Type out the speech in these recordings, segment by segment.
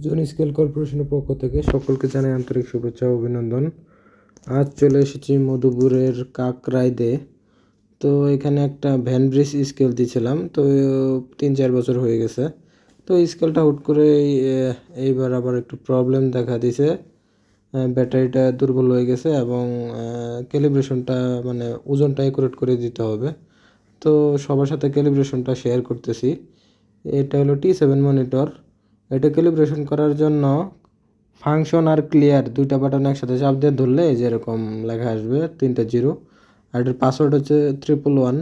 ওজন স্কেল কর্পোরেশনের পক্ষ থেকে সকলকে জানাই আন্তরিক শুভেচ্ছা ও অভিনন্দন। আজ চলে এসেছি মধুপুরের কাকরাইদে। তো এখানে একটা ভ্যান ব্রিজ স্কেল দিয়েছিলাম, তো 3-4 বছর হয়ে গেছে। তো স্কেলটা হুট করে এইবার আবার একটু প্রবলেম দেখা দিছে। ব্যাটারিটা দুর্বল হয়ে গেছে এবং ক্যালিব্রেশনটা মানে ওজনটা অ্যাকুরেট করে দিতে হবে। তো সবার সাথে ক্যালিব্রেশনটা শেয়ার করতেছি। এটা হলো T7 মনিটর। এটা ক্যালিব্রেশন করার জন্য ফাংশন আর ক্লিয়ার দুইটা বাটন একসাথে চাপ দিয়ে ধরলে এই যে এরকম লেখা আসবে 3টা 0। আর এটার পাসওয়ার্ড হচ্ছে 111।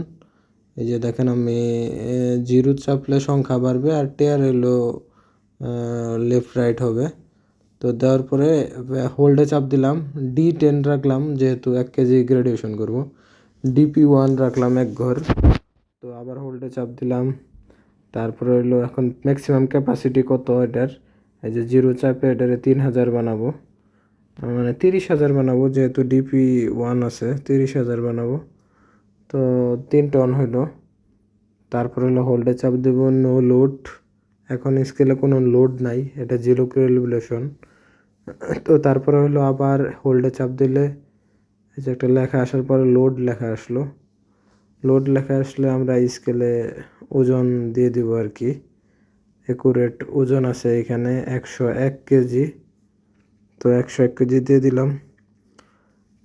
এই যে দেখেন আমি 0 চাপলে সংখ্যা বাড়বে আর টেয়ার হলো লেফট রাইট হবে। তো দেওয়ার পরে হোল্ডে চাপ দিলাম, D10 রাখলাম যেহেতু 1 কেজি গ্রাডুয়েশন করব, DP1 রাখলাম 1 ঘর। তো আবার হোল্ডে চাপ দিলাম, তারপরে হলো এখন ম্যাক্সিমাম ক্যাপাসিটি কত এটার, এই যে 0 চাপে এটারে 3000 বানাবো, মানে 30,000 বানাবো যেহেতু DP1 আছে, 30,000 বানাবো। তো 3 টন হইলো। তারপরে হলো হোল্ডে চাপ দেব, নো লোড। এখন স্কেলে কোনো লোড নাই, এটা 0 ক্যালিব্রেশন। তো তারপরে হলো আবার হোল্ডে চাপ দিলে এই যে একটা লেখা আসার পরে লোড লেখা আসলো। লোড লেখা আসলে আমরা স্কেলে ওজন দিয়ে দিব আর কি। একুরেট ওজন আছে এখানে 101 কেজি। তো 101 কেজি দিয়ে দিলাম।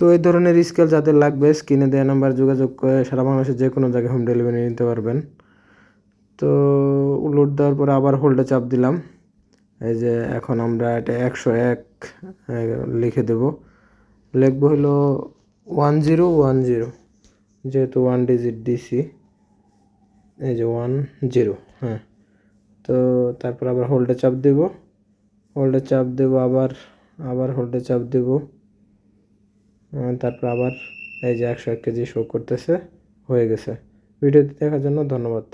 তো এই ধরনের স্কেল যাদের লাগবে স্ক্রিনে দেওয়া নাম্বার যোগাযোগ করে সারা বাংলাদেশের যে কোনো জায়গায় হোম ডেলিভারি নিতে পারবেন। তো লোড দেওয়ার পরে আবার হোল্ডে চাপ দিলাম। এই যে এখন আমরা এটা 101 লিখে দেব। লিখবো হলো 1010, যেহেতু 1 ডিজিট দিছি। এই যে 10, হ্যাঁ। তো তারপর আবার হোল্ডে চাপ দেব, আবার হোল্ডে চাপ দেব। তারপর আবার এই যে 101 কেজি শো করতেছে, হয়ে গেছে। ভিডিওটি দেখার জন্য ধন্যবাদ।